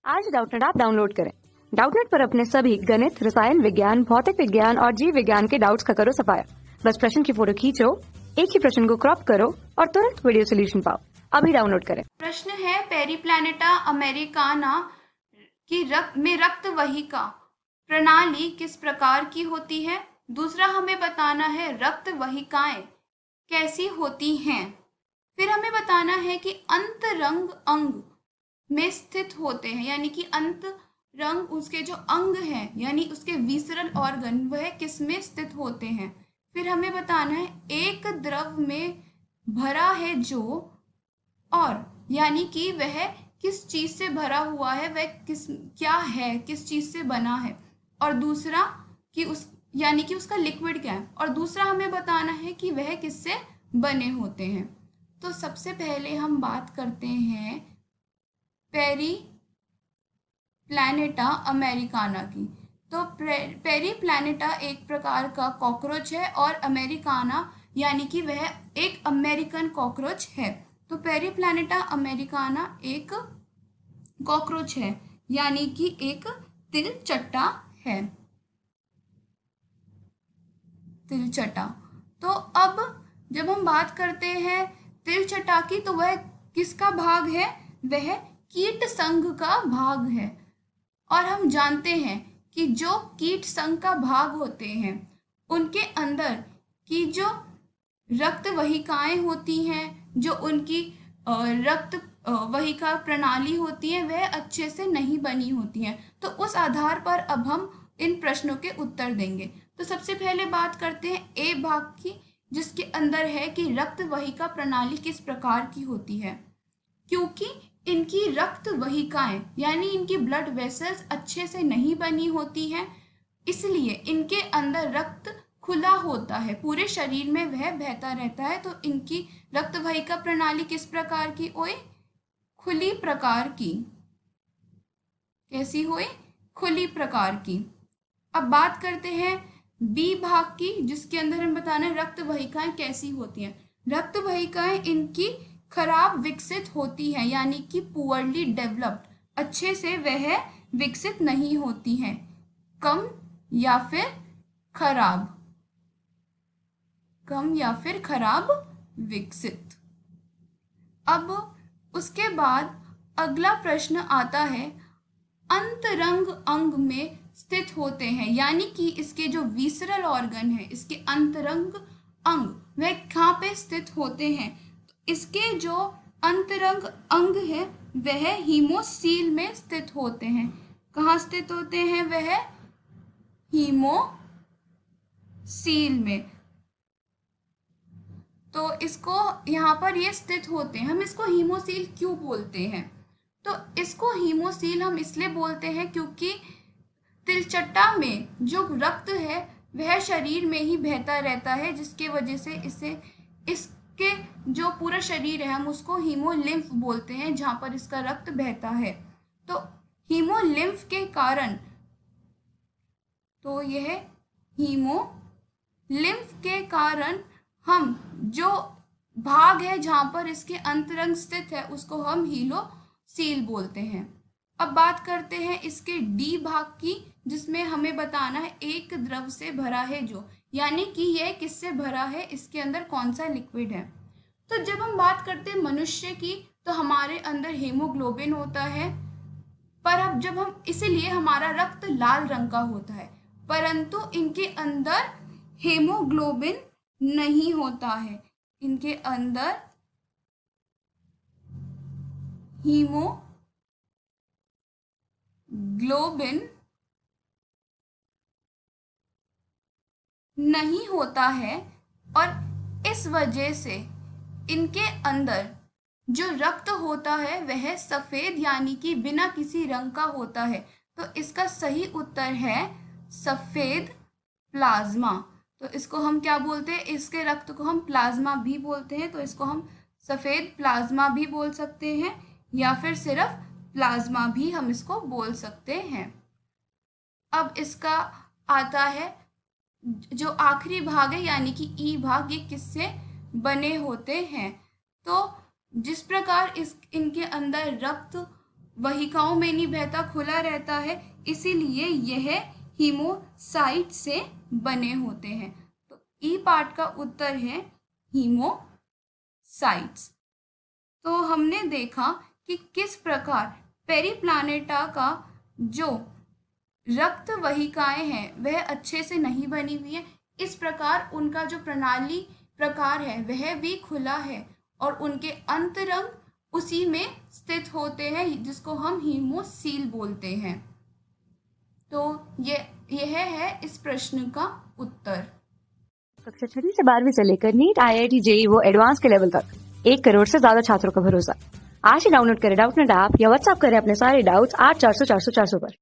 आज Doubtnut app download करें। Doubtnut पर अपने सभी गणित, रसायन विज्ञान, भौतिक विज्ञान और जीव विज्ञान के डाउट्स का करो सफाया। बस प्रश्न की फोटो खींचो, एक ही प्रश्न को क्रॉप करो और तुरंत वीडियो सोल्यूशन पाओ। अभी डाउनलोड करें। प्रश्न है, पेरिप्लैनेटा अमेरिकाना की रक्त वहिका प्रणाली किस प्रकार की होती है। दूसरा हमें बताना है रक्त वहिकाएं कैसी होती हैं। फिर हमें बताना है कि अंतरंग अंग में स्थित होते हैं, यानी कि अंतरंग उसके जो अंग हैं यानी उसके विसरल ऑर्गन वह किस में स्थित होते हैं। फिर हमें बताना है एक द्रव में भरा है जो, और यानी कि वह किस चीज से भरा हुआ है, वह क्या है, किस चीज से बना है। और दूसरा कि यानी कि उसका लिक्विड क्या है। और दूसरा हमें बताना है कि वह किससे बने होते हैं। तो सबसे पहले हम बात करते हैं पेरिप्लैनेटा अमेरिकाना की। तो पेरिप्लैनेटा एक प्रकार का कॉकरोच है और अमेरिकाना यानी कि वह एक अमेरिकन कॉकरोच है। तो पेरिप्लैनेटा अमेरिकाना एक कॉकरोच है यानी कि एक तिलचट्टा है, तिलचट्टा। तो अब जब हम बात करते हैं तिलचट्टा की, तो वह किसका भाग है, वह कीट संघ का भाग है। और हम जानते हैं कि जो कीट संघ का भाग होते हैं उनके अंदर की जो रक्त वहिकाएं होती हैं, जो उनकी रक्त वहिका प्रणाली होती है वह अच्छे से नहीं बनी होती हैं। तो उस आधार पर अब हम इन प्रश्नों के उत्तर देंगे। तो सबसे पहले बात करते हैं ए भाग की, जिसके अंदर है कि रक्त वहिका प्रणाली किस प्रकार की होती है। क्योंकि इनकी रक्त वहिकाएं यानी इनकी ब्लड वेसल्स अच्छे से नहीं बनी होती हैं, इसलिए इनके अंदर रक्त खुला होता है, पूरे शरीर में वह बहता रहता है। तो इनकी रक्त वहिका प्रणाली किस प्रकार की हुई, खुली प्रकार की। कैसी हुई, खुली प्रकार की। अब बात करते हैं बी भाग की, जिसके अंदर हम बताना है रक्त वहिकाएं कैसी होती हैं। रक्त वहिकाएं इनकी खराब विकसित होती है, यानी कि पुअरली डेवलप्ड, अच्छे से वह विकसित नहीं होती हैं, कम या फिर खराब, कम या फिर खराब विकसित। अब उसके बाद अगला प्रश्न आता है अंतरंग अंग में स्थित होते हैं, यानी कि इसके जो विसरल ऑर्गन है, इसके अंतरंग अंग वह कहाँ पे स्थित होते हैं। इसके जो अंतरंग अंग है वह हीमोसील में स्थित होते हैं। कहाँ स्थित होते हैं वह, हीमोसील में। तो इसको यहाँ पर ये स्थित होते हैं। हम इसको हीमोसील क्यों बोलते हैं, तो इसको हीमोसील हम इसलिए बोलते हैं क्योंकि तिलचट्टा में जो रक्त है वह शरीर में ही बहता रहता है, जिसके वजह से इसके जो पूरा शरीर है हम उसको हीमोलिम्फ बोलते हैं, जहाँ पर इसका रक्त बहता है। तो हीमोलिम्फ के कारण, तो यह हीमोलिम्फ के कारण हम जो भाग है जहाँ पर इसके अंतरंग स्थित है उसको हम हीमोसील बोलते हैं। अब बात करते हैं इसके डी भाग की, जिसमें हमें बताना है एक द्रव से भरा है जो, यानी कि यह किससे भरा है, इसके अंदर कौन सा लिक्विड है। तो जब हम बात करते हैं मनुष्य की, तो हमारे अंदर हीमोग्लोबिन होता है, पर अब जब हम, इसीलिए हमारा रक्त लाल रंग का होता है, परंतु इनके अंदर हीमोग्लोबिन नहीं होता है। इनके अंदर हीमोग्लोबिन नहीं होता है, और इस वजह से इनके अंदर जो रक्त होता है वह सफेद यानी कि बिना किसी रंग का होता है। तो इसका सही उत्तर है सफेद प्लाज्मा। तो इसको हम क्या बोलते हैं, इसके रक्त को हम प्लाज्मा भी बोलते हैं। तो इसको हम सफेद प्लाज्मा भी बोल सकते हैं, या फिर सिर्फ प्लाज्मा भी हम इसको बोल सकते हैं। अब इसका आता है जो आखिरी भाग है यानी कि ई भाग, ये किससे बने होते हैं। तो जिस प्रकार इनके अंदर रक्त वहिकाओं में नहीं बहता, खुला रहता है, इसीलिए यह हीमोसाइट से बने होते हैं। तो ई पार्ट का उत्तर है हीमोसाइट्स। तो हमने देखा कि किस प्रकार पेरिप्लानेटा का जो रक्त वहिकाएं हैं वह अच्छे से नहीं बनी हुई है, इस प्रकार उनका जो प्रणाली प्रकार है वह भी खुला है और उनके अंतरंग उसी में स्थित होते हैं, जिसको हम हीमोसील बोलते हैं। तो यह है इस प्रश्न का उत्तर। कक्षा 6 से 12वीं से लेकर नीट, IIT, JEE वो एडवांस के लेवल तक 1 करोड़ से ज्यादा छात्रों का भरोसा। आज ही डाउनलोड करें डाउटनेट ऐप या व्हाट्सएप करें अपने सारे डाउट्स 8400 400 400 पर।